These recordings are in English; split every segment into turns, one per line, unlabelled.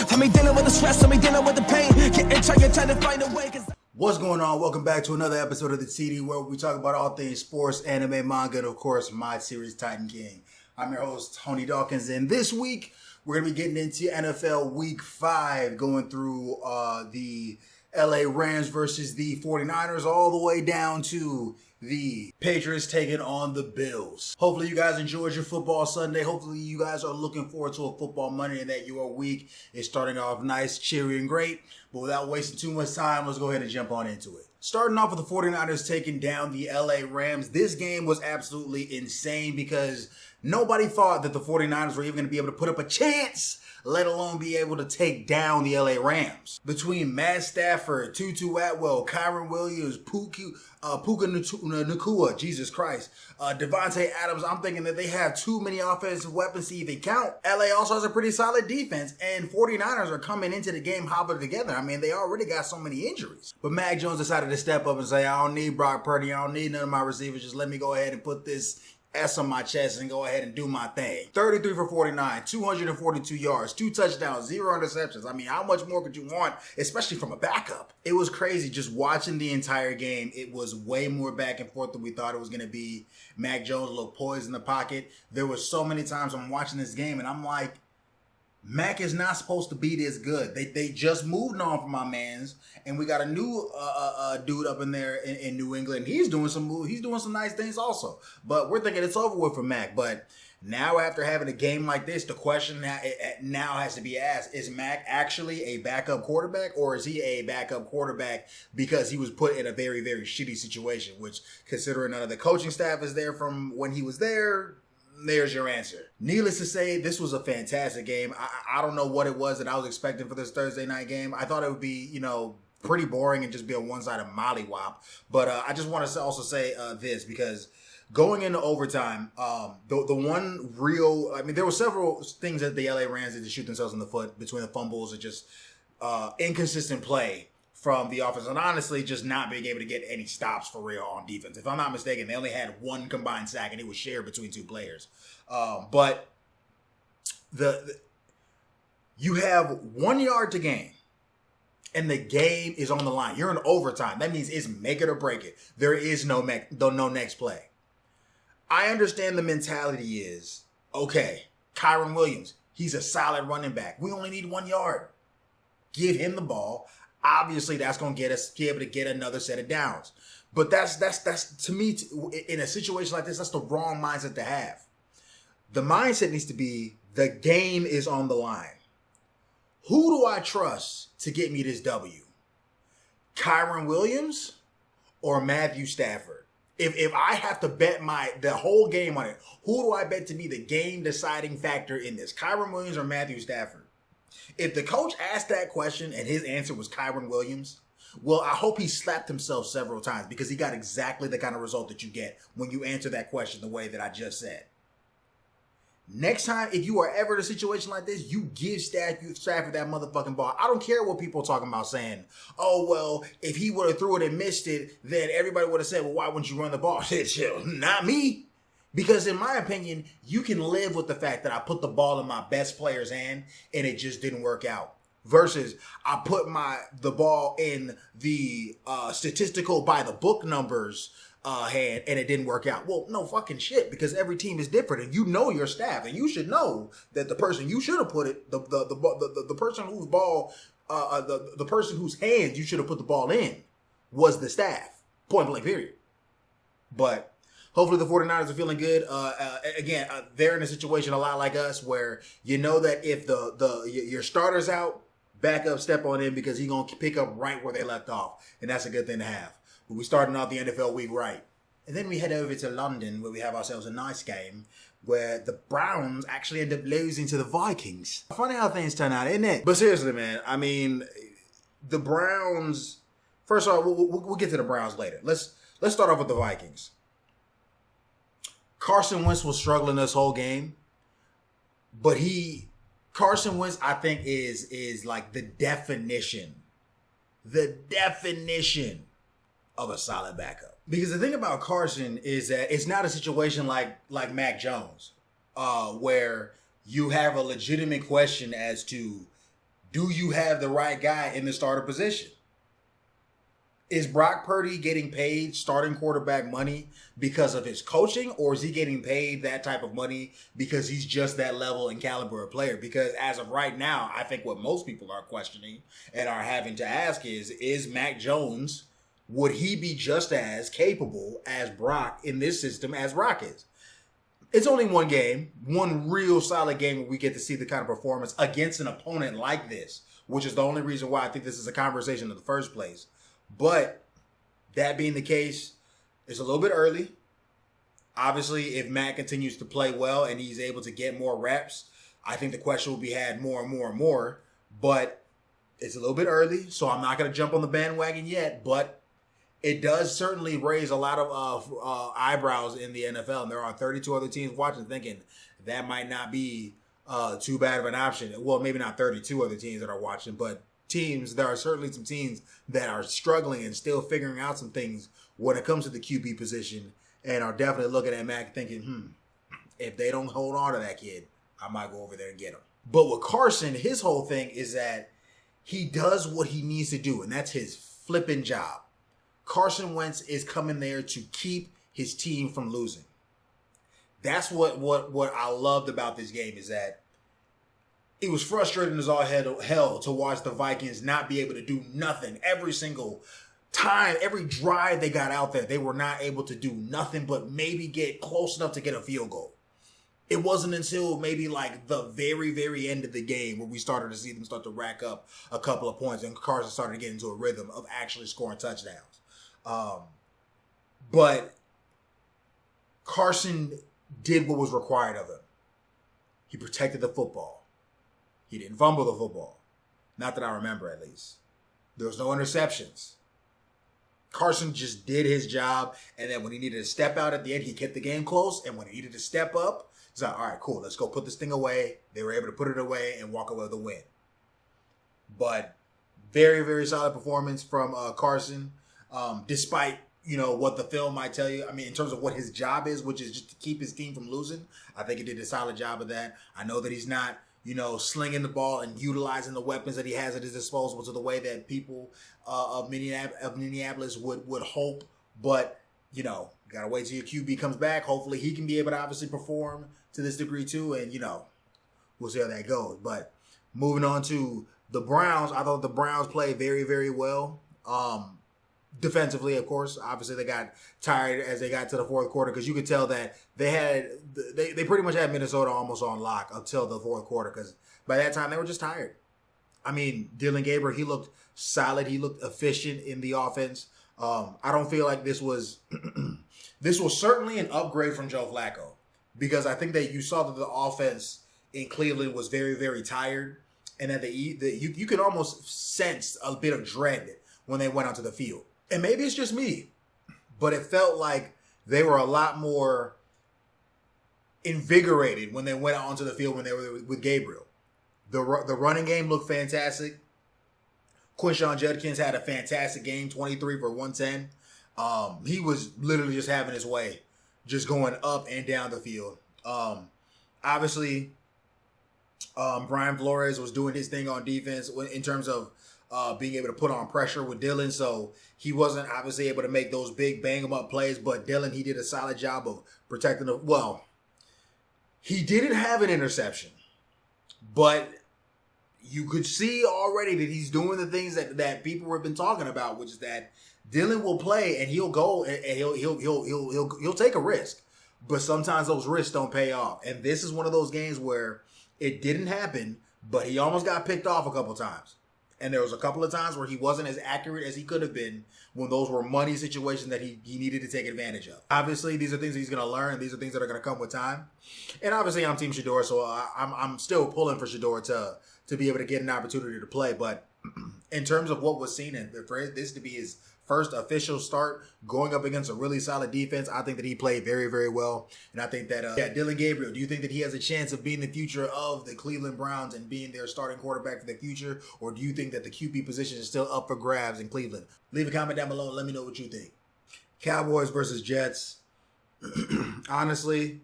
Tell me dealing with the stress, tell me dealing with the pain. Trying to find a way.
What's going on? Welcome back to another episode of the TD, where we talk about all things sports, anime, manga, and of course, my series, Titan King. I'm your host, Tony Dawkins, and this week, we're going to be getting into NFL Week 5, going through the LA Rams versus the 49ers, all the way down to the Patriots taking on the Bills. Hopefully you guys enjoyed your football Sunday. Hopefully you guys are looking forward to a football Monday and that your week is starting off nice, cheery, and great. But without wasting too much time, let's go ahead and jump on into it. Starting off with the 49ers taking down the LA Rams. This game was absolutely insane because nobody thought that the 49ers were even going to be able to put up a chance, let alone be able to take down the LA Rams. Between Matt Stafford, Tutu Atwell, Kyron Williams, Puka Nacua, Jesus Christ, Devontae Adams, I'm thinking that they have too many offensive weapons to even count. LA also has a pretty solid defense, and 49ers are coming into the game hobbled together. I mean, they already got so many injuries. But Mac Jones decided to step up and say, I don't need Brock Purdy, I don't need none of my receivers, just let me go ahead and put this S on my chest and go ahead and do my thing. 33 for 49, 242 yards, 2 touchdowns, 0 interceptions. I mean, how much more could you want, especially from a backup? It was crazy just watching the entire game. It was way more back and forth than we thought it was going to be. Mac Jones looked poised in the pocket. There were so many times I'm watching this game and I'm like, Mac is not supposed to be this good. They just moved on from my mans, and we got a new dude up in there in New England. He's doing some nice things also. But we're thinking it's over with for Mac. But now after having a game like this, the question now has to be asked: is Mac actually a backup quarterback, or is he a backup quarterback because he was put in a very, very shitty situation? Which, considering none of the coaching staff is there from when he was there, there's your answer. Needless to say, this was a fantastic game. I don't know what it was that I was expecting for this Thursday night game. I thought it would be, pretty boring and just be a one-sided mollywop. But I just want to also say this, because going into overtime, the one real, there were several things that the LA Rams did to shoot themselves in the foot, between the fumbles and just inconsistent play from the offense, and honestly just not being able to get any stops for real on defense. If I'm not mistaken, they only had one combined sack, and it was shared between two players. But you have 1 yard to gain, and the game is on the line. You're in overtime. That means it's make it or break it. There is no next play. I understand the mentality is, okay, Kyron Williams, he's a solid running back. We only need 1 yard. Give him the ball. Obviously, that's going to get us be able to get another set of downs. But that's to me, in a situation like this, that's the wrong mindset to have. The mindset needs to be, the game is on the line. Who do I trust to get me this W? Kyron Williams or Matthew Stafford? If I have to bet the whole game on it, who do I bet to be the game deciding factor in this? Kyron Williams or Matthew Stafford? If the coach asked that question and his answer was Kyron Williams, well, I hope he slapped himself several times, because he got exactly the kind of result that you get when you answer that question the way that I just said. Next time, if you are ever in a situation like this, you give Stafford that motherfucking ball. I don't care what people are talking about saying, oh, well, if he would have threw it and missed it, then everybody would have said, well, why wouldn't you run the ball? Not me. Because in my opinion, you can live with the fact that I put the ball in my best player's hand and it just didn't work out. Versus I put the ball in the statistical by the book numbers hand and it didn't work out. Well, no fucking shit, because every team is different, and you know your staff, and you should know that the person you should have put it, the person whose ball, the person whose hands you should have put the ball in was the staff. Point blank period. But hopefully the 49ers are feeling good. Again, they're in a situation a lot like us, where you know that if your starter's out, backup step on in, because he's going to pick up right where they left off. And that's a good thing to have. But we're starting off the NFL week right. And then we head over to London, where we have ourselves a nice game where the Browns actually end up losing to the Vikings. Funny how things turn out, isn't it? But seriously, man, the Browns, first of all, we'll get to the Browns later. Let's start off with the Vikings. Carson Wentz was struggling this whole game, but Carson Wentz, I think, is like the definition of a solid backup. Because the thing about Carson is that it's not a situation like Mac Jones, where you have a legitimate question as to, do you have the right guy in the starter position? Is Brock Purdy getting paid starting quarterback money because of his coaching, or is he getting paid that type of money because he's just that level and caliber of player? Because as of right now, I think what most people are questioning and are having to ask is Mac Jones, would he be just as capable as Brock in this system as Brock is? It's only one game, one real solid game where we get to see the kind of performance against an opponent like this, which is the only reason why I think this is a conversation in the first place. But that being the case, it's a little bit early. Obviously, if Matt continues to play well and he's able to get more reps, I think the question will be had more and more and more. But it's a little bit early, so I'm not going to jump on the bandwagon yet. But it does certainly raise a lot of eyebrows in the NFL. And there are 32 other teams watching thinking that might not be too bad of an option. Well, maybe not 32 other teams that are watching, but there are certainly some teams that are struggling and still figuring out some things when it comes to the QB position and are definitely looking at Mac thinking, if they don't hold on to that kid, I might go over there and get him. But with Carson, his whole thing is that he does what he needs to do, and that's his flipping job. Carson Wentz is coming there to keep his team from losing. That's what I loved about this game, is that it was frustrating as all hell to watch the Vikings not be able to do nothing. Every single time, every drive they got out there, they were not able to do nothing but maybe get close enough to get a field goal. It wasn't until maybe like the very, very end of the game where we started to see them start to rack up a couple of points and Carson started to get into a rhythm of actually scoring touchdowns. But Carson did what was required of him. He protected the football. He didn't fumble the football. Not that I remember, at least. There was no interceptions. Carson just did his job, and then when he needed to step out at the end, he kept the game close, and when he needed to step up, he's like, all right, cool, let's go put this thing away. They were able to put it away and walk away with a win. But very, very solid performance from Carson, despite what the film might tell you. I mean, in terms of what his job is, which is just to keep his team from losing, I think he did a solid job of that. I know that he's not slinging the ball and utilizing the weapons that he has at his disposal to the way that people of Minneapolis would hope. But, gotta wait till your QB comes back. Hopefully he can be able to obviously perform to this degree too. And, we'll see how that goes. But moving on to the Browns, I thought the Browns played very, very well. Defensively, of course, obviously they got tired as they got to the fourth quarter because you could tell that they pretty much had Minnesota almost on lock until the fourth quarter because by that time they were just tired. I mean, Dylan Gabriel, he looked solid. He looked efficient in the offense. I don't feel like this was this was certainly an upgrade from Joe Flacco because I think that you saw that the offense in Cleveland was very, very tired and that you could almost sense a bit of dread when they went onto the field. And maybe it's just me, but it felt like they were a lot more invigorated when they went out onto the field when they were with Gabriel. The running game looked fantastic. Quinshon Judkins had a fantastic game, 23 for 110. He was literally just having his way, just going up and down the field. Obviously, Brian Flores was doing his thing on defense in terms of being able to put on pressure with Dylan. So he wasn't obviously able to make those big bang-em-up plays, but Dylan, he did a solid job of protecting the... Well, he didn't have an interception, but you could see already that he's doing the things that people have been talking about, which is that Dylan will play and he'll go and he'll take a risk, but sometimes those risks don't pay off. And this is one of those games where it didn't happen, but he almost got picked off a couple times. And there was a couple of times where he wasn't as accurate as he could have been when those were money situations that he needed to take advantage of. Obviously, these are things that he's going to learn. These are things that are going to come with time. And obviously, I'm Team Shedeur, so I'm still pulling for Shedeur to be able to get an opportunity to play. But in terms of what was seen, and for this to be his first official start going up against a really solid defense, I think that he played very, very well. And I think that, Dylan Gabriel, do you think that he has a chance of being the future of the Cleveland Browns and being their starting quarterback for the future? Or do you think that the QB position is still up for grabs in Cleveland? Leave a comment down below and let me know what you think. Cowboys versus Jets. Honestly,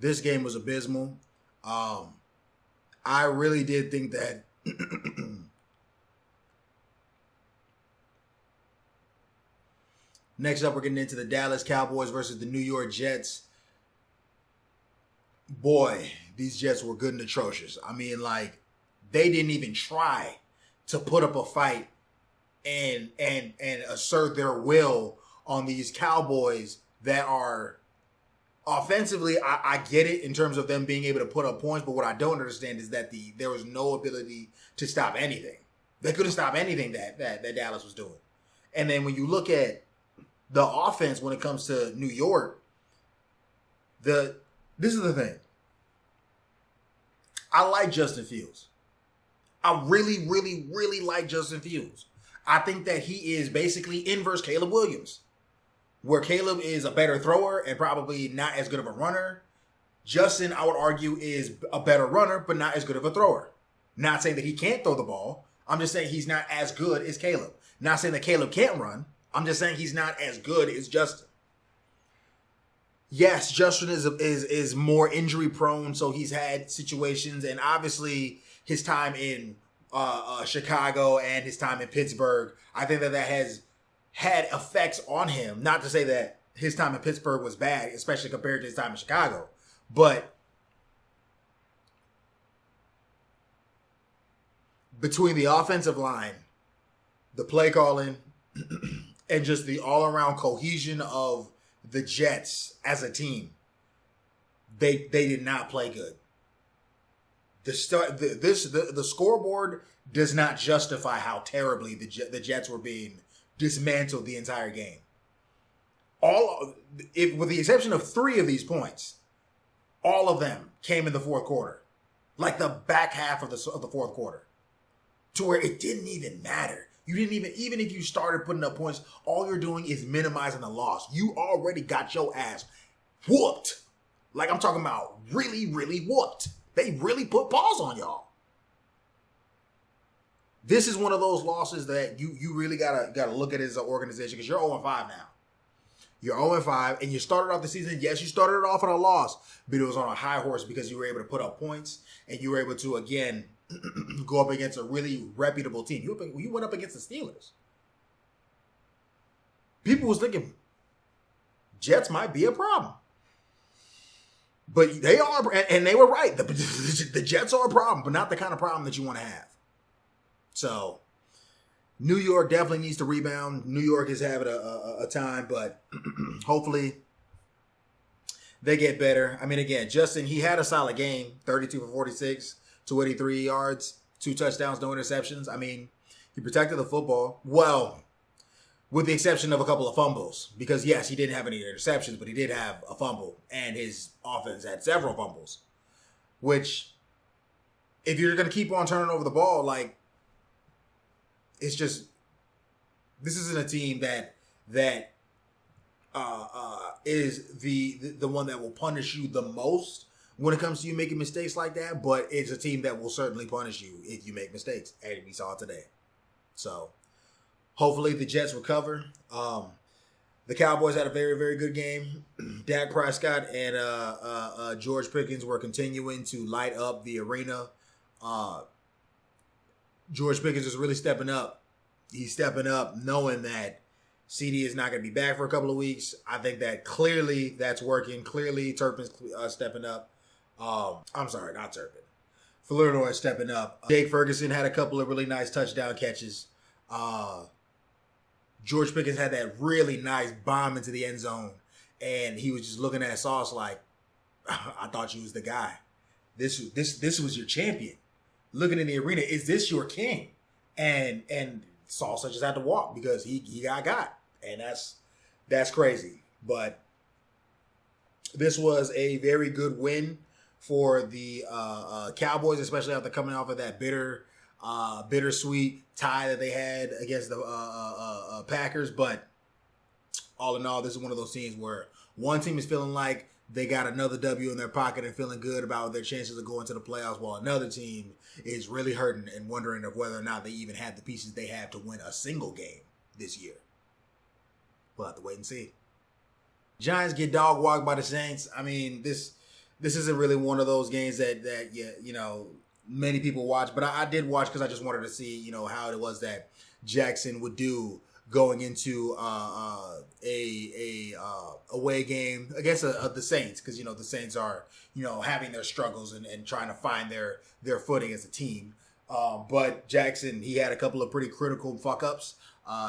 this game was abysmal. I really did think that next up, we're getting into the Dallas Cowboys versus the New York Jets. Boy, these Jets were good and atrocious. I mean, like, they didn't even try to put up a fight and assert their will on these Cowboys that are offensively, I get it in terms of them being able to put up points, but what I don't understand is that there was no ability to stop anything. They couldn't stop anything that Dallas was doing. And then when you look at the offense when it comes to New York, this is the thing. I like Justin Fields. I really, really, really like Justin Fields. I think that he is basically inverse Caleb Williams, where Caleb is a better thrower and probably not as good of a runner. Justin, I would argue, is a better runner, but not as good of a thrower. Not saying that he can't throw the ball. I'm just saying he's not as good as Caleb. Not saying that Caleb can't run. I'm just saying he's not as good as Justin. Yes, Justin is more injury prone, so he's had situations, and obviously his time in Chicago and his time in Pittsburgh, I think that has had effects on him. Not to say that his time in Pittsburgh was bad, especially compared to his time in Chicago, but between the offensive line, the play calling, and just the all-around cohesion of the Jets as a team, they did not play good. The scoreboard does not justify how terribly the Jets were being dismantled the entire game. With the exception of 3 of these points, all of them came in the fourth quarter, like the back half of the fourth quarter, to where it didn't even matter. You didn't even if you started putting up points, all you're doing is minimizing the loss. You already got your ass whooped. Like, I'm talking about really, really whooped. They really put paws on y'all. This is one of those losses that you really gotta look at it as an organization, because you're 0-5 now. You're 0-5, and you started off the season. Yes, you started it off on a loss, but it was on a high horse because you were able to put up points, and you were able to, again, go up against a really reputable team. You went up against the Steelers. People was thinking Jets might be a problem. But they are, and they were right. The Jets are a problem, but not the kind of problem that you want to have. So, New York definitely needs to rebound. New York is having a time, but hopefully they get better. I mean, again, Justin, he had a solid game, 32 for 46, 283 yards, 2 touchdowns, no interceptions. I mean, he protected the football well, with the exception of a couple of fumbles. Because, yes, he didn't have any interceptions, but he did have a fumble. And his offense had several fumbles. Which, if you're going to keep on turning over the ball, like, it's just, this isn't a team that is the one that will punish you the most when it comes to you making mistakes like that. But it's a team that will certainly punish you if you make mistakes. And we saw it today. So, hopefully the Jets recover. The Cowboys had a very, very good game. Dak Prescott and George Pickens were continuing to light up the arena. George Pickens is really stepping up. He's stepping up knowing that CD is not going to be back for a couple of weeks. I think that clearly that's working. Clearly Turpin's stepping up. I'm sorry, not Turpin. Flournoy is stepping up. Jake Ferguson had a couple of really nice touchdown catches. George Pickens had that really nice bomb into the end zone, and he was just looking at Sauce like, I thought you was the guy. This was your champion. Looking in the arena, is this your king? And Sauce just had to walk because he got. And that's crazy. But this was a very good win for the Cowboys, especially after coming off of that bittersweet tie that they had against the Packers. But all in all, this is one of those teams where one team is feeling like they got another W in their pocket and feeling good about their chances of going to the playoffs, while another team is really hurting and wondering of whether or not they even have the pieces they have to win a single game this year. We'll have to wait and see. Giants get dog walked by the Saints. I mean, this this isn't really one of those games that many people watch, but I did watch because I just wanted to see how it was that Jackson would do going into a away game against the Saints, because the Saints are having their struggles and trying to find their footing as a team. But Jackson, he had a couple of pretty critical fuck ups.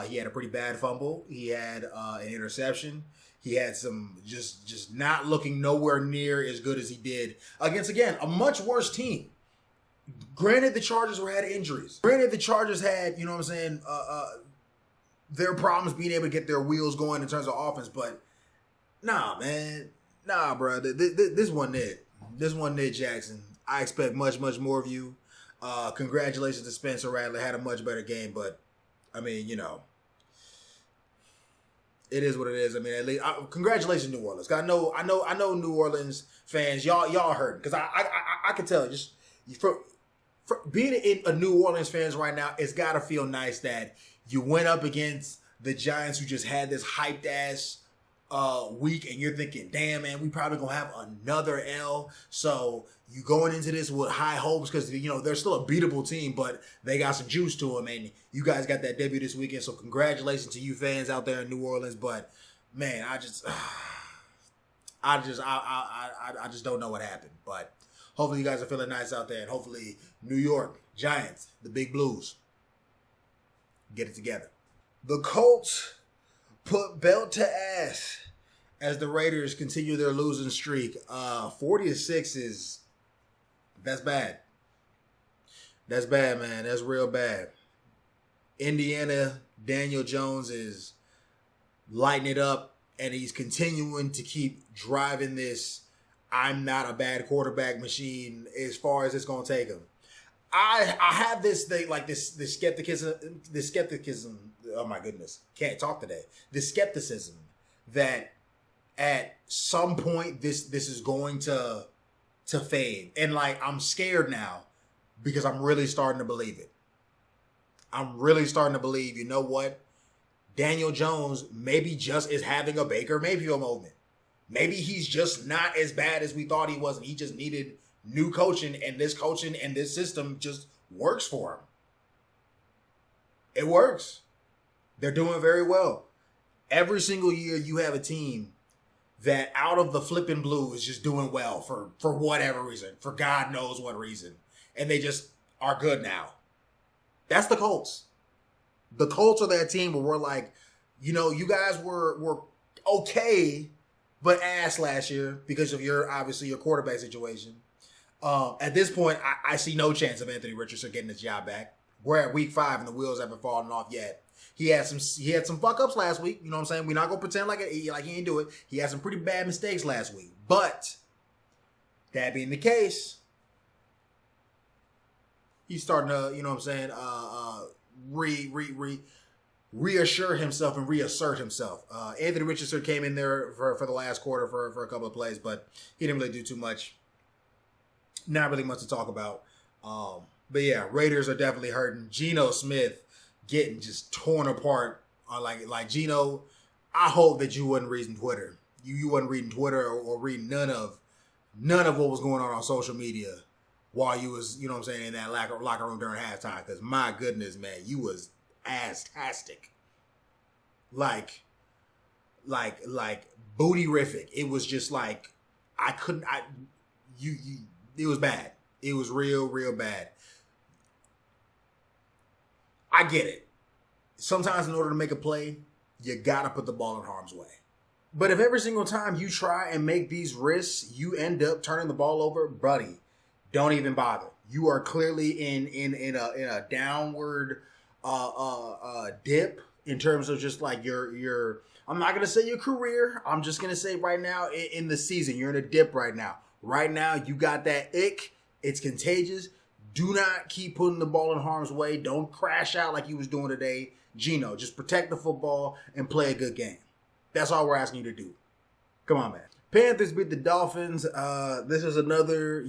He had a pretty bad fumble. He had an interception. He had some just not looking nowhere near as good as he did against, again, a much worse team. Granted, the Chargers had injuries. Granted, the Chargers had, their problems being able to get their wheels going in terms of offense. But nah, man. Nah, bro. This wasn't it. This wasn't it, Jackson. I expect much, much more of you. Congratulations to Spencer Rattler. Had a much better game, but I mean, it is what it is. I mean, at least congratulations, New Orleans. I know New Orleans fans, y'all hurting, because I can tell just for being a New Orleans fans right now, it's got to feel nice that you went up against the Giants, who just had this hyped ass week, and you're thinking, damn, man, we probably gonna have another L. So you going into this with high hopes, because they're still a beatable team, but they got some juice to them, and you guys got that debut this weekend. So congratulations to you fans out there in New Orleans. But man, I just don't know what happened. But hopefully you guys are feeling nice out there, and hopefully New York Giants, the Big Blues, get it together. The Colts put belt to ass as the Raiders continue their losing streak. 40-6 that's bad. That's bad, man. That's real bad. Indiana, Daniel Jones is lighting it up, and he's continuing to keep driving this I'm not a bad quarterback machine as far as it's going to take him. I have this thing, like this skepticism. Oh my goodness, can't talk today. This skepticism that at some point this is going to fade, and like I'm scared now because I'm really starting to believe it. I'm really starting to believe, you know what? Daniel Jones maybe just is having a Baker Mayfield moment. Maybe he's just not as bad as we thought he was, and he just needed new coaching and this system just works for him. It works. They're doing very well. Every single year you have a team that out of the flipping blue is just doing well for whatever reason, for God knows what reason. And they just are good now. That's the Colts. The Colts are that team where we're like, you guys were okay, but ass last year because of your quarterback situation. At this point, I see no chance of Anthony Richardson getting his job back. We're at week 5 and the wheels haven't fallen off yet. He had some fuck ups last week. You know what I'm saying? We're not gonna pretend like he ain't do it. He had some pretty bad mistakes last week. But that being the case, he's starting to, reassure himself and reassert himself. Anthony Richardson came in there for the last quarter for a couple of plays, but he didn't really do too much. Not really much to talk about. But yeah, Raiders are definitely hurting. Geno Smith getting just torn apart. Like Geno, I hope that you wasn't reading Twitter. You wasn't reading Twitter or reading none of what was going on social media while you was, in that locker room during halftime. Because my goodness, man, you was ass-tastic. Like booty-rific. It was just like, it was bad. It was real, real bad. I get it. Sometimes in order to make a play, you gotta put the ball in harm's way. But if every single time you try and make these risks, you end up turning the ball over, buddy, don't even bother. You are clearly in a downward dip in terms of just like your I'm not gonna say your career. I'm just gonna say right now in the season, you're in a dip right now. Right now, you got that ick. It's contagious. Do not keep putting the ball in harm's way. Don't crash out like you was doing today. Geno, just protect the football and play a good game. That's all we're asking you to do. Come on, man. Panthers beat the Dolphins. This is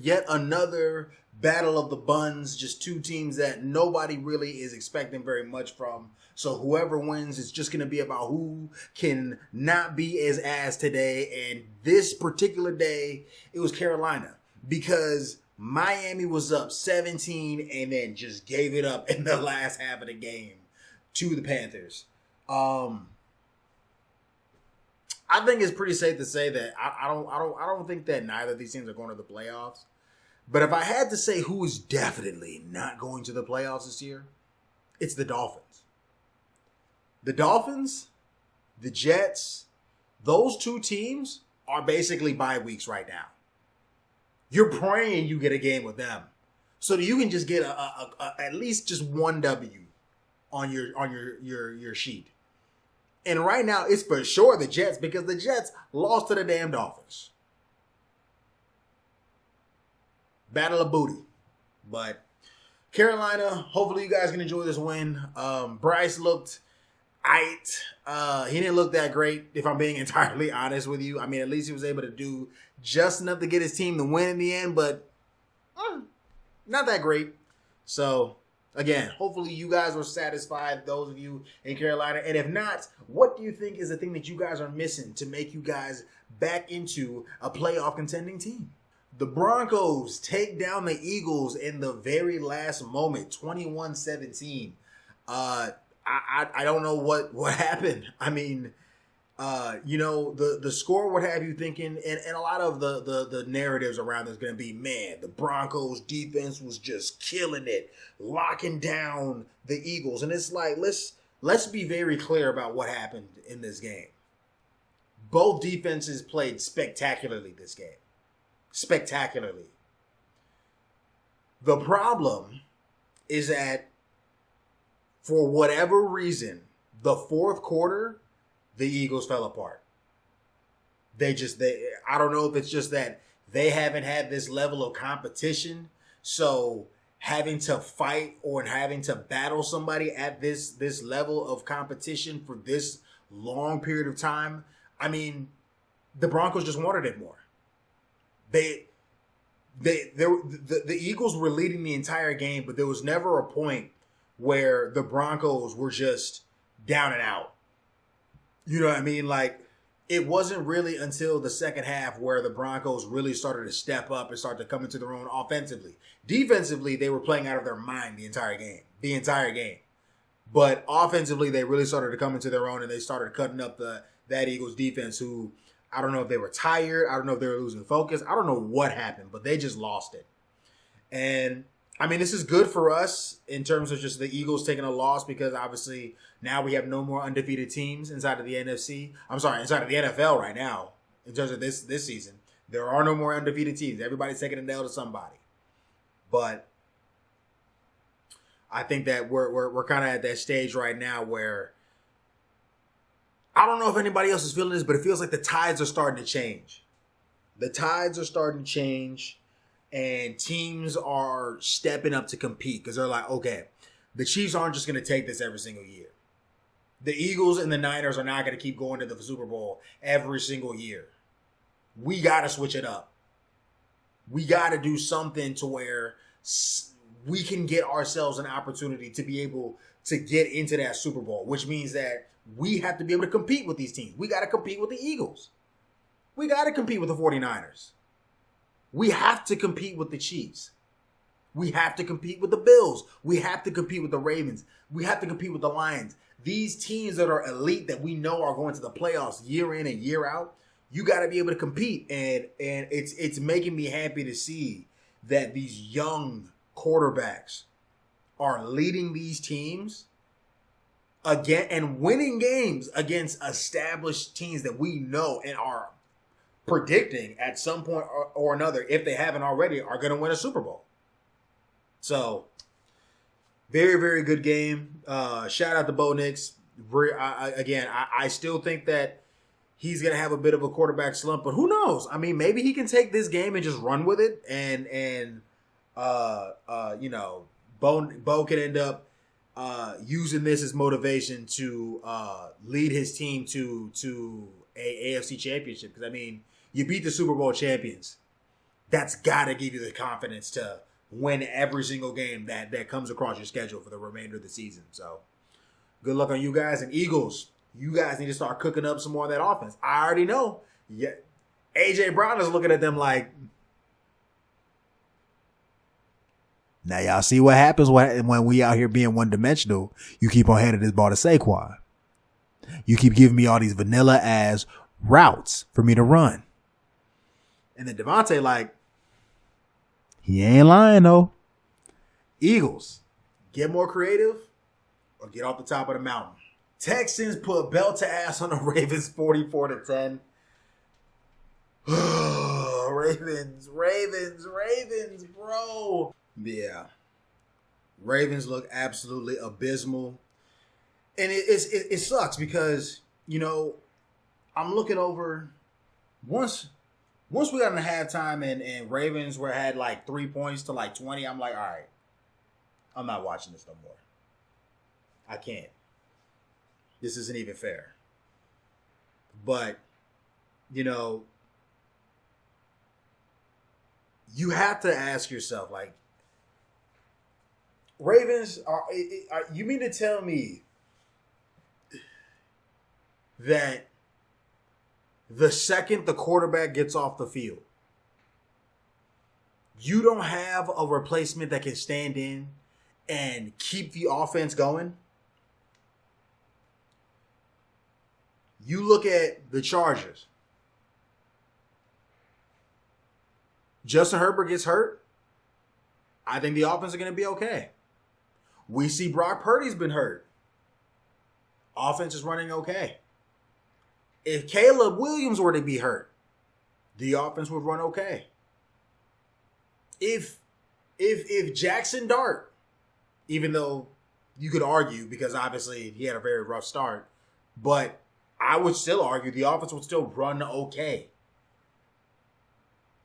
yet another battle of the buns, just two teams that nobody really is expecting very much from. So whoever wins, it's just going to be about who can not be as ass today. And this particular day, it was Carolina, because Miami was up 17 and then just gave it up in the last half of the game to the Panthers. I think it's pretty safe to say that I don't think that neither of these teams are going to the playoffs. But if I had to say who is definitely not going to the playoffs this year, it's the Dolphins. The Dolphins, the Jets, those two teams are basically bye weeks right now. You're praying you get a game with them, so that you can just get at least just one W on your sheet. And right now, it's for sure the Jets, because the Jets lost to the damn Dolphins. Battle of booty. But Carolina, hopefully you guys can enjoy this win. Bryce looked he didn't look that great, if I'm being entirely honest with you. I mean, at least he was able to do just enough to get his team to win in the end, but not that great. So, again, hopefully you guys were satisfied, those of you in Carolina. And if not, what do you think is the thing that you guys are missing to make you guys back into a playoff contending team? The Broncos take down the Eagles in the very last moment, 21-17. I don't know what happened. I mean, the score would have you thinking, and a lot of the narratives around this going to be, man, the Broncos defense was just killing it, locking down the Eagles. And it's like, let's be very clear about what happened in this game. Both defenses played spectacularly this game. Spectacularly. The problem is that for whatever reason, the fourth quarter, the Eagles fell apart. I don't know if it's just that they haven't had this level of competition. So having to fight or having to battle somebody at this level of competition for this long period of time, I mean, the Broncos just wanted it more. The Eagles were leading the entire game, but there was never a point where the Broncos were just down and out. You know what I mean? Like, it wasn't really until the second half where the Broncos really started to step up and start to come into their own offensively. Defensively, they were playing out of their mind the entire game. But offensively, they really started to come into their own, and they started cutting up that Eagles defense, who, I don't know if they were tired. I don't know if they were losing focus. I don't know what happened, but they just lost it. And I mean, this is good for us in terms of just the Eagles taking a loss, because obviously now we have no more undefeated teams inside of the NFC. Inside of the NFL right now in terms of this season. There are no more undefeated teams. Everybody's taking a nail to somebody. But I think that we're kind of at that stage right now where I don't know if anybody else is feeling this, but it feels like the tides are starting to change. The tides are starting to change. And teams are stepping up to compete because they're like, okay, the Chiefs aren't just going to take this every single year. The Eagles and the Niners are not going to keep going to the Super Bowl every single year. We got to switch it up. We got to do something to where we can get ourselves an opportunity to be able to get into that Super Bowl, which means that we have to be able to compete with these teams. We got to compete with the Eagles. We got to compete with the 49ers. We have to compete with the Chiefs. We have to compete with the Bills. We have to compete with the Ravens. We have to compete with the Lions. These teams that are elite that we know are going to the playoffs year in and year out, you got to be able to compete. And it's making me happy to see that these young quarterbacks are leading these teams again and winning games against established teams that we know and are predicting at some point or another, if they haven't already, are going to win a Super Bowl. So, very, very good game. Shout out to Bo Nix. I still think that he's going to have a bit of a quarterback slump, but who knows? I mean, maybe he can take this game and just run with it, and Bo can end up using this as motivation to lead his team to a AFC championship. Because, I mean, you beat the Super Bowl champions. That's got to give you the confidence to win every single game that comes across your schedule for the remainder of the season. So good luck on you guys. And Eagles, you guys need to start cooking up some more of that offense. I already know. Yeah, A.J. Brown is looking at them like, now y'all see what happens when we out here being one-dimensional. You keep on handing this ball to Saquon. You keep giving me all these vanilla-ass routes for me to run. And then Devontae like, he ain't lying though. Eagles, get more creative or get off the top of the mountain. Texans put belt to ass on the Ravens 44-10. Ravens, bro. Yeah. Ravens look absolutely abysmal. And it sucks because, you know, I'm looking over once we got in the halftime and Ravens had like 3 points to like 20, I'm like, all right, I'm not watching this no more. I can't. This isn't even fair. But, you know, you have to ask yourself, like, Ravens, you mean to tell me that the second the quarterback gets off the field, you don't have a replacement that can stand in and keep the offense going? You look at the Chargers. Justin Herbert gets hurt. I think the offense is going to be okay. We see Brock Purdy's been hurt. Offense is running okay. If Caleb Williams were to be hurt, the offense would run okay. If Jackson Dart, even though you could argue because obviously he had a very rough start, but I would still argue the offense would still run okay.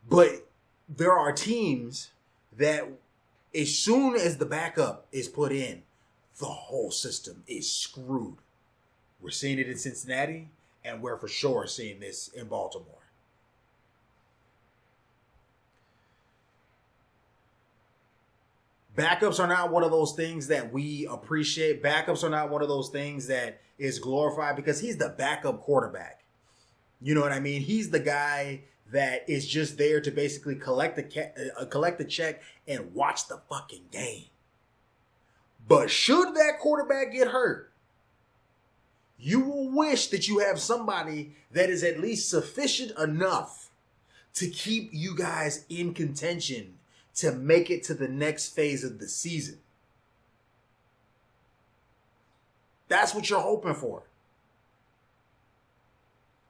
But there are teams that as soon as the backup is put in, the whole system is screwed. We're seeing it in Cincinnati, and we're for sure seeing this in Baltimore. Backups are not one of those things that we appreciate. Backups are not one of those things that is glorified because he's the backup quarterback. You know what I mean? He's the guy that is just there to basically collect the check and watch the fucking game. But should that quarterback get hurt, you will wish that you have somebody that is at least sufficient enough to keep you guys in contention to make it to the next phase of the season. That's what you're hoping for.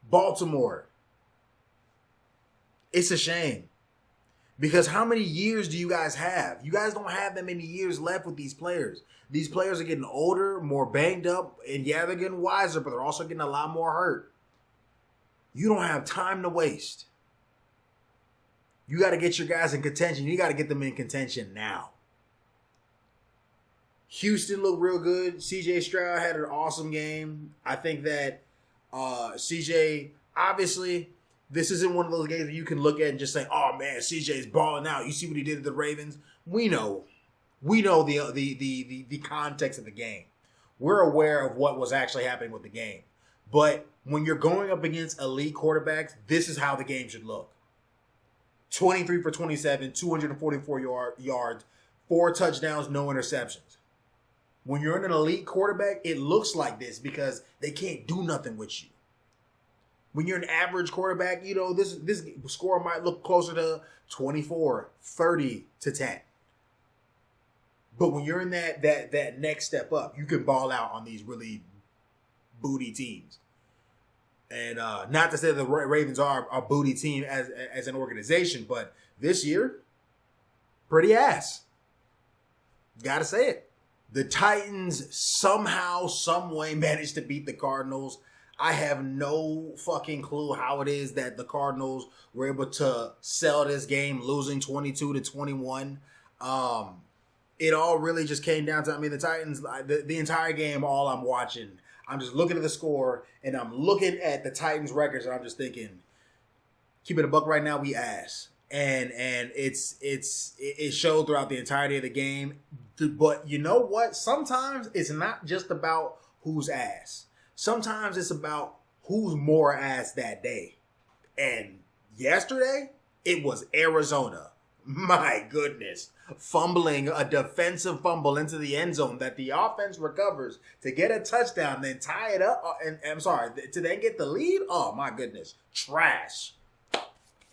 Baltimore. It's a shame. Because how many years do you guys have? You guys don't have that many years left with these players. These players are getting older, more banged up, and yeah, they're getting wiser, but they're also getting a lot more hurt. You don't have time to waste. You got to get your guys in contention. You got to get them in contention now. Houston looked real good. C.J. Stroud had an awesome game. I think that C.J., obviously, this isn't one of those games that you can look at and just say, oh, man, C.J.'s balling out. You see what he did to the Ravens? We know. We know the context of the game. We're aware of what was actually happening with the game. But when you're going up against elite quarterbacks, this is how the game should look. 23 for 27, 244 yards, 4 touchdowns, no interceptions. When you're in an elite quarterback, it looks like this because they can't do nothing with you. When you're an average quarterback, you know, this score might look closer to 24, 30 to 10. But when you're in that next step up, you can ball out on these really booty teams. And not to say the Ravens are a booty team as an organization, but this year, pretty ass. Gotta say it. The Titans somehow, some way managed to beat the Cardinals. I have no fucking clue how it is that the Cardinals were able to sell this game, losing 22-21. It all really just came down to, I mean, the Titans, the entire game, all I'm watching, I'm just looking at the score, and I'm looking at the Titans records, and I'm just thinking, keep it a buck right now, we ass. and it showed throughout the entirety of the game. But you know what? Sometimes it's not just about who's ass. Sometimes it's about who's more ass that day. And yesterday, it was Arizona. My goodness. Fumbling a defensive fumble into the end zone that the offense recovers to get a touchdown, then tie it up. And I'm sorry, to then get the lead? Oh, my goodness. Trash.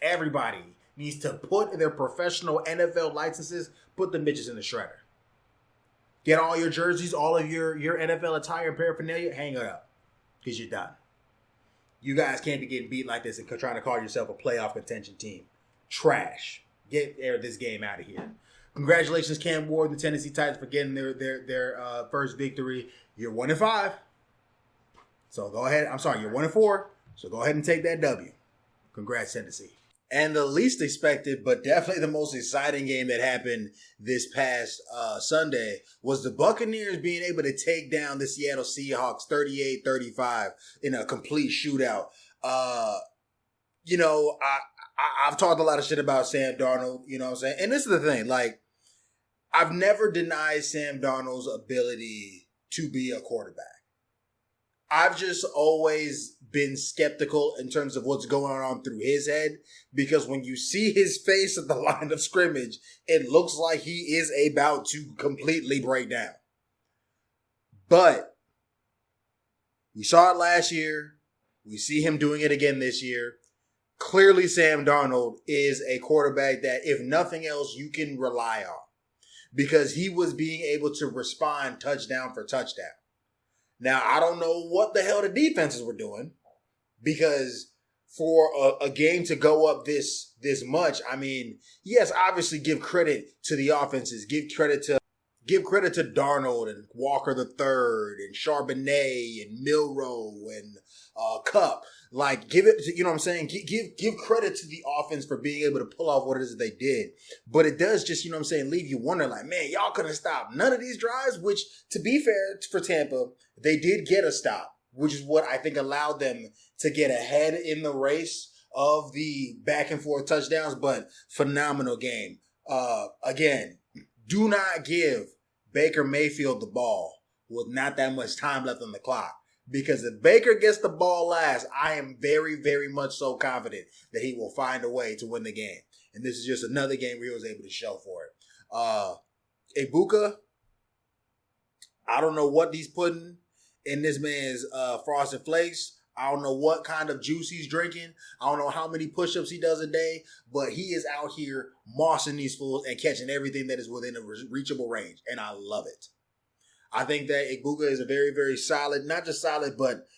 Everybody needs to put their professional NFL licenses, put the bitches in the shredder. Get all your jerseys, all of your NFL attire and paraphernalia, hang it up. Because you're done. You guys can't be getting beat like this and trying to call yourself a playoff contention team. Trash. Get this game out of here. Congratulations, Cam Ward and the Tennessee Titans, for getting their first victory. You're 1-5. So go ahead. I'm sorry, you're 1-4. So go ahead and take that W. Congrats, Tennessee. And the least expected, but definitely the most exciting game that happened this past Sunday was the Buccaneers being able to take down the Seattle Seahawks 38-35 in a complete shootout. I've talked a lot of shit about Sam Darnold, you know what I'm saying? And this is the thing, like, I've never denied Sam Darnold's ability to be a quarterback. I've just always been skeptical in terms of what's going on through his head, because when you see his face at the line of scrimmage, it looks like he is about to completely break down. But we saw it last year. We see him doing it again this year. Clearly, Sam Darnold is a quarterback that, if nothing else, you can rely on, because he was being able to respond touchdown for touchdown. Now, I don't know what the hell the defenses were doing, because for a game to go up this much, I mean, yes, obviously give credit to the offenses, give credit to Darnold and Walker the Third and Charbonnet and Milroe and Cup. Like, give it to, you know what I'm saying? Give credit to the offense for being able to pull off what it is that they did. But it does just, you know what I'm saying, leave you wondering, like, man, y'all couldn't stop none of these drives, which, to be fair for Tampa, they did get a stop, which is what I think allowed them to get ahead in the race of the back and forth touchdowns. But phenomenal game. Again, do not give Baker Mayfield the ball with not that much time left on the clock. Because if Baker gets the ball last, I am very, very much so confident that he will find a way to win the game. And this is just another game where he was able to show for it. Ibuka, I don't know what he's putting in this man's Frosted Flakes. I don't know what kind of juice he's drinking. I don't know how many push-ups he does a day. But he is out here mossing these fools and catching everything that is within a reachable range. And I love it. I think that Ibuka is a very, very solid, not just solid, but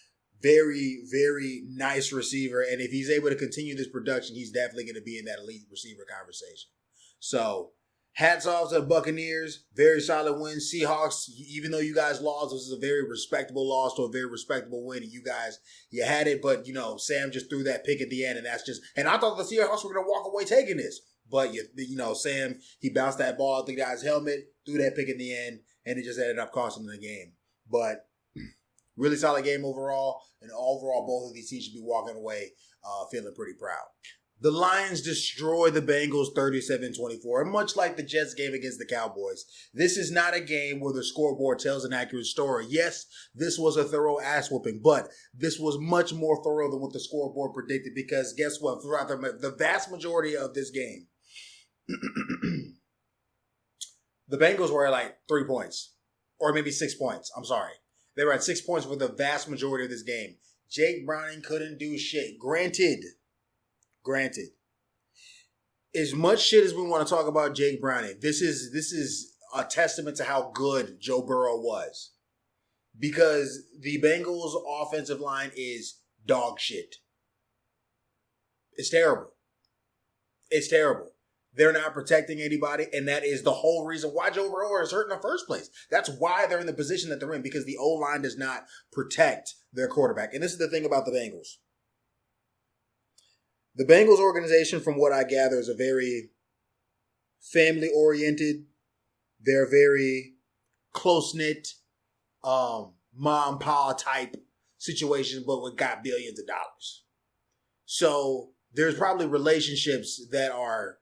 very, very nice receiver. And if he's able to continue this production, he's definitely going to be in that elite receiver conversation. So, hats off to the Buccaneers. Very solid win. Seahawks, even though you guys lost, this is a very respectable loss to a very respectable win. And you guys, you had it, but, you know, Sam just threw that pick at the end. And that's just, and I thought the Seahawks were going to walk away taking this. But, you know, Sam, he bounced that ball at the guy's helmet, threw that pick in the end. And it just ended up costing them the game. But really solid game overall. And overall, both of these teams should be walking away feeling pretty proud. The Lions destroyed the Bengals 37-24. And much like the Jets game against the Cowboys, this is not a game where the scoreboard tells an accurate story. Yes, this was a thorough ass whooping, but this was much more thorough than what the scoreboard predicted, because guess what? Throughout the vast majority of this game, the Bengals were at like 3 points, or maybe 6 points. I'm sorry. They were at 6 points for the vast majority of this game. Jake Browning couldn't do shit. Granted, as much shit as we want to talk about Jake Browning, this is a testament to how good Joe Burrow was. Because the Bengals' offensive line is dog shit. It's terrible. It's terrible. They're not protecting anybody, and that is the whole reason why Joe Burrow is hurt in the first place. That's why they're in the position that they're in, because the O-line does not protect their quarterback. And this is the thing about the Bengals. The Bengals organization, from what I gather, is a very family-oriented, they're very close-knit, mom-pa type situation, but with got billions of dollars. So there's probably relationships that are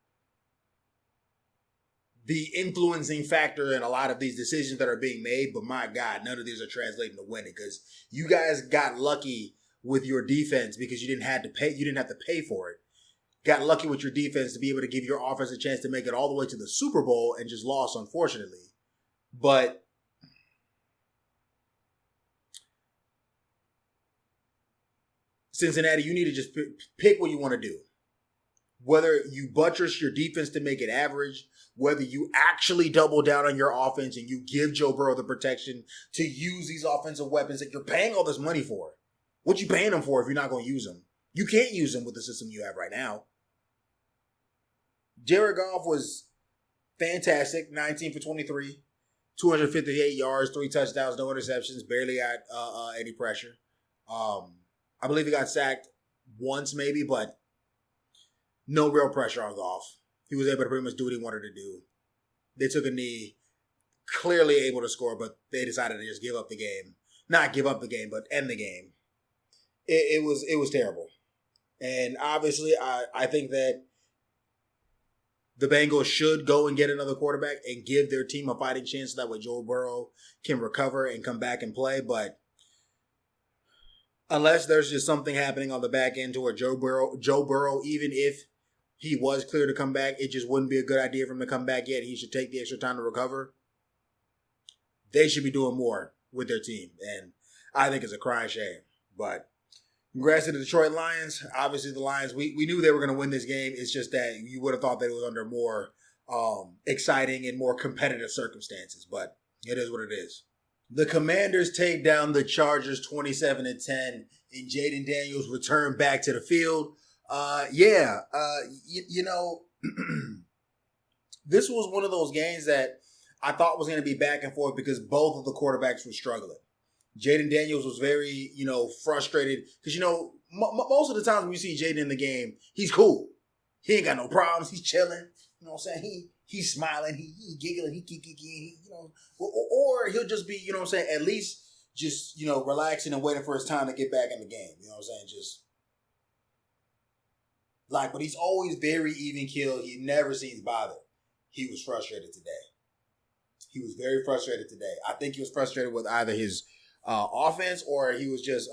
the influencing factor in a lot of these decisions that are being made, but my God, none of these are translating to winning because you guys got lucky with your defense because you didn't have to pay for it. Got lucky with your defense to be able to give your offense a chance to make it all the way to the Super Bowl and just lost, unfortunately. But Cincinnati, you need to just pick what you want to do. Whether you buttress your defense to make it average, whether you actually double down on your offense and you give Joe Burrow the protection to use these offensive weapons that you're paying all this money for. What you paying them for if you're not going to use them? You can't use them with the system you have right now. Jared Goff was fantastic, 19 for 23, 258 yards, 3 touchdowns, no interceptions, barely got any pressure. I believe he got sacked once maybe, but no real pressure on Goff. He was able to pretty much do what he wanted to do. They took a knee, clearly able to score, but they decided to just give up the game. Not give up the game, but end the game. It was terrible. And obviously, I think that the Bengals should go and get another quarterback and give their team a fighting chance so that way Joe Burrow can recover and come back and play. But unless there's just something happening on the back end to where Joe Burrow, even if he was clear to come back, it just wouldn't be a good idea for him to come back yet. He should take the extra time to recover. They should be doing more with their team. And I think it's a crying shame. But congrats to the Detroit Lions. Obviously, the Lions, we knew they were going to win this game. It's just that you would have thought that it was under more exciting and more competitive circumstances. But it is what it is. The Commanders take down the Chargers 27-10, and Jaden Daniels returned back to the field. This was one of those games that I thought was going to be back and forth because both of the quarterbacks were struggling. Jaden Daniels was very, frustrated because, most of the times when you see Jaden in the game, he's cool. He ain't got no problems. He's chilling. You know what I'm saying? He's smiling. He giggling. He kiki, or he'll just be, at least just, relaxing and waiting for his time to get back in the game. You know what I'm saying? But he's always very even keeled. He never seems bothered. He was frustrated today. He was very frustrated today. I think he was frustrated with either his offense or he was just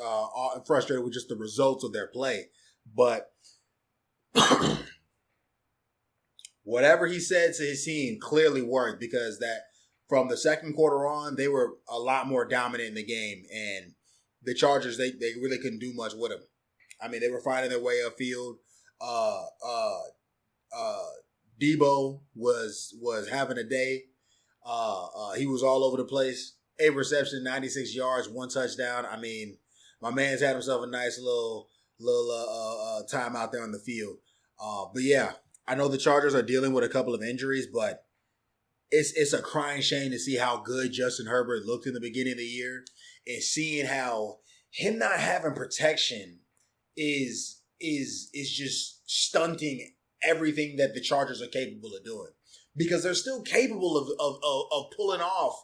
frustrated with just the results of their play. But whatever he said to his team clearly worked because that from the second quarter on, they were a lot more dominant in the game. And the Chargers, they really couldn't do much with them. I mean, they were finding their way upfield. Debo was having a day. He was all over the place. 8 receptions, 96 yards, 1 touchdown. I mean, my man's had himself a nice little time out there on the field. But yeah, I know the Chargers are dealing with a couple of injuries, but it's a crying shame to see how good Justin Herbert looked in the beginning of the year and seeing how him not having protection is just stunting everything that the Chargers are capable of doing because they're still capable of pulling off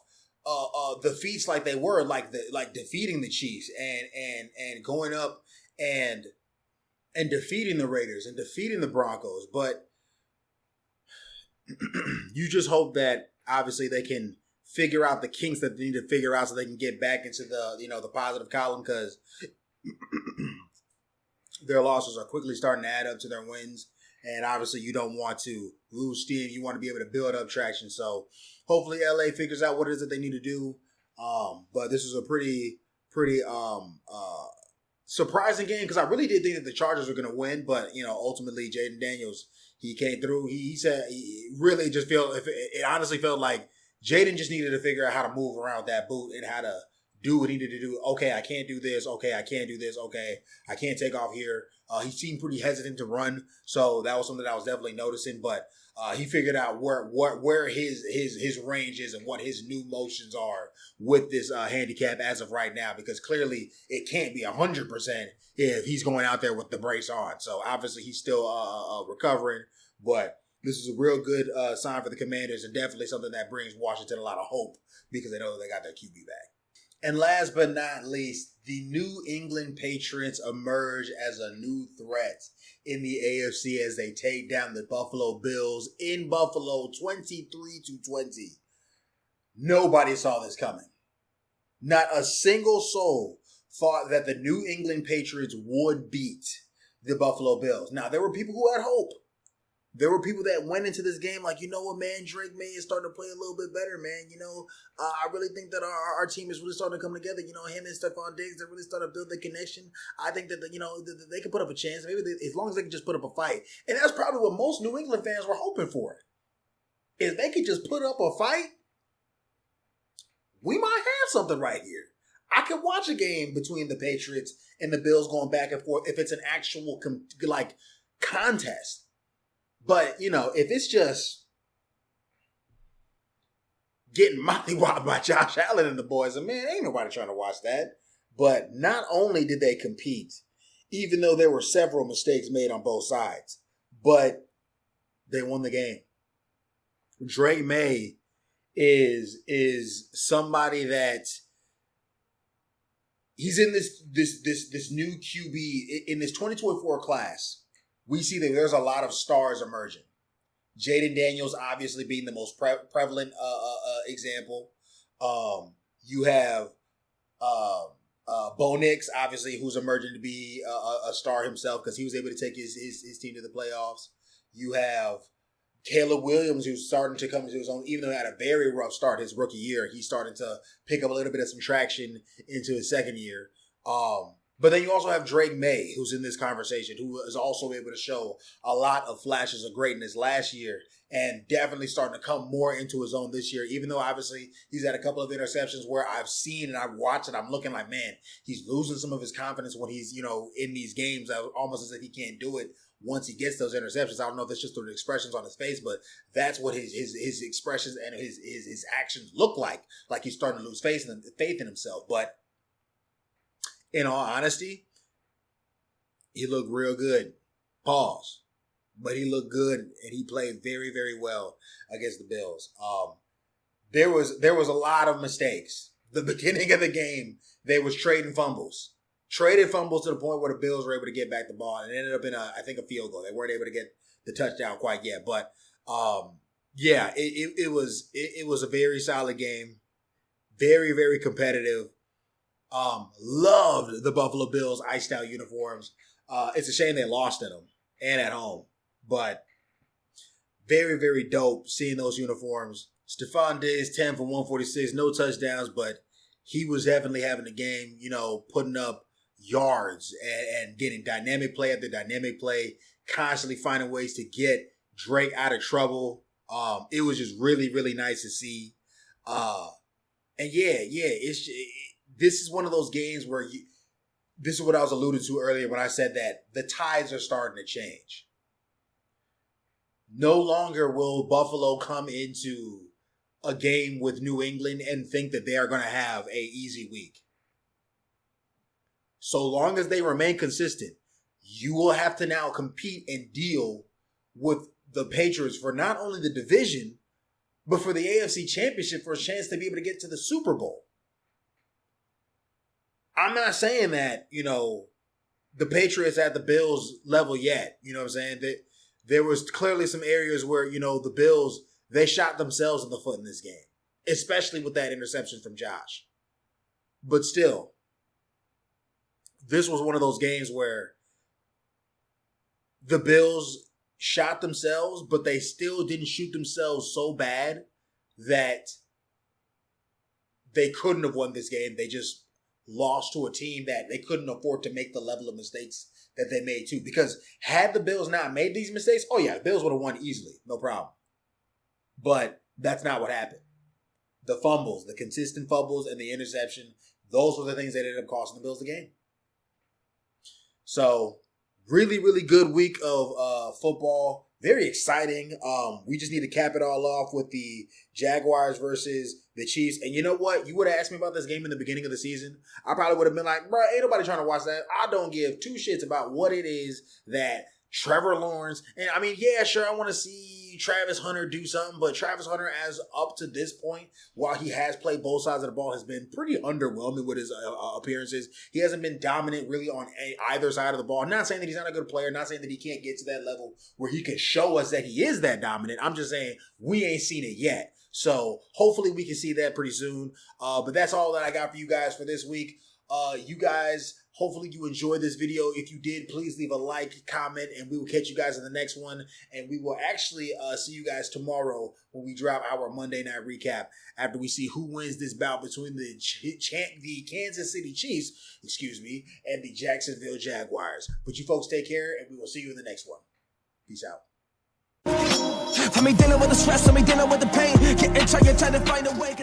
the feats like they were, like defeating the Chiefs and going up and defeating the Raiders and defeating the Broncos. But you just hope that obviously they can figure out the kinks that they need to figure out so they can get back into the positive column because their losses are quickly starting to add up to their wins. And obviously you don't want to lose steam. You want to be able to build up traction. So hopefully LA figures out what it is that they need to do. But this is a pretty surprising game because I really did think that the Chargers were going to win. But, ultimately Jaden Daniels, he came through. He said he really just it honestly felt like Jaden just needed to figure out how to move around that boot and how to do what he needed to do. Okay, I can't do this. Okay, I can't do this. Okay, I can't take off here. He seemed pretty hesitant to run, so that was something that I was definitely noticing. But he figured out where his range is and what his new motions are with this handicap as of right now, because clearly it can't be 100% if he's going out there with the brace on. So obviously he's still recovering, but this is a real good sign for the Commanders and definitely something that brings Washington a lot of hope because they know that they got their QB back. And last but not least, the New England Patriots emerge as a new threat in the AFC as they take down the Buffalo Bills in Buffalo 23-20. Nobody saw this coming. Not a single soul thought that the New England Patriots would beat the Buffalo Bills. Now, there were people who had hope. There were people that went into this game like, you know what, man, Drake May is starting to play a little bit better, man. I really think that our team is really starting to come together. Him and Stephon Diggs, they're really starting to build the connection. I think that, they can put up a chance. Maybe as long as they can just put up a fight. And that's probably what most New England fans were hoping for. If they could just put up a fight, we might have something right here. I could watch a game between the Patriots and the Bills going back and forth if it's an actual contest. But, if it's just getting mollywopped by Josh Allen and the boys, and man, ain't nobody trying to watch that. But not only did they compete, even though there were several mistakes made on both sides, but they won the game. Drake May is somebody that he's in this new QB in this 2024 class. We see that there's a lot of stars emerging. Jaden Daniels obviously being the most prevalent example. You have Bo Nix, obviously, who's emerging to be a star himself because he was able to take his team to the playoffs. You have Caleb Williams, who's starting to come into his own, even though he had a very rough start his rookie year. He's starting to pick up a little bit of some traction into his second year. But then you also have Drake May, who's in this conversation, who is also able to show a lot of flashes of greatness last year and definitely starting to come more into his own this year, even though obviously he's had a couple of interceptions where I've seen and I've watched and I'm looking like, man, he's losing some of his confidence when he's, in these games, almost as if he can't do it once he gets those interceptions. I don't know if that's just the expressions on his face, but that's what his expressions and his actions look like he's starting to lose faith in himself. But in all honesty, he looked real good. Pause. But he looked good, and he played very, very well against the Bills. There was a lot of mistakes. The beginning of the game, they was trading fumbles. Traded fumbles to the point where the Bills were able to get back the ball, and it ended up in a field goal. They weren't able to get the touchdown quite yet. But, it was a very solid game. Very, very competitive. Loved the Buffalo Bills iced out uniforms. It's a shame they lost in them and at home, but very, very dope seeing those uniforms. Stephon Diggs, 10 for 146, no touchdowns, but he was definitely having a game, putting up yards and getting dynamic play after dynamic play, constantly finding ways to get Drake out of trouble. It was just really, really nice to see. This is one of those games where this is what I was alluding to earlier when I said that the tides are starting to change. No longer will Buffalo come into a game with New England and think that they are going to have an easy week. So long as they remain consistent, you will have to now compete and deal with the Patriots for not only the division, but for the AFC Championship for a chance to be able to get to the Super Bowl. I'm not saying that, the Patriots at the Bills level yet. You know what I'm saying? There was clearly some areas where, the Bills, they shot themselves in the foot in this game, especially with that interception from Josh. But still, this was one of those games where the Bills shot themselves, but they still didn't shoot themselves so bad that they couldn't have won this game. They just lost to a team that they couldn't afford to make the level of mistakes that they made too. Because had the Bills not made these mistakes, the Bills would have won easily, no problem. But that's not what happened. The fumbles, the consistent fumbles and the interception, those were the things that ended up costing the Bills the game. So, really, really good week of football. Very exciting. We just need to cap it all off with the Jaguars versus the Chiefs. And you know what? You would have asked me about this game in the beginning of the season. I probably would have been like, bro, ain't nobody trying to watch that. I don't give two shits about what it is that Trevor Lawrence. And I mean, yeah, sure, I want to see Travis Hunter do something, but Travis Hunter, as up to this point, while he has played both sides of the ball, has been pretty underwhelming with his appearances. He hasn't been dominant really on either side of the ball. I'm not saying that he's not a good player, not saying that he can't get to that level where he can show us that he is that dominant. I'm just saying we ain't seen it yet. So hopefully we can see that pretty soon. But that's all that I got for you guys for this week. You guys, hopefully you enjoyed this video. If you did, please leave a like, comment, and we will catch you guys in the next one. And we will actually see you guys tomorrow when we drop our Monday night recap after we see who wins this bout between the Kansas City Chiefs, and the Jacksonville Jaguars. But you folks take care, and we will see you in the next one. Peace out.
I mean, dealing with the stress, I mean, dealing with the pain. Getting tired, trying to find a way.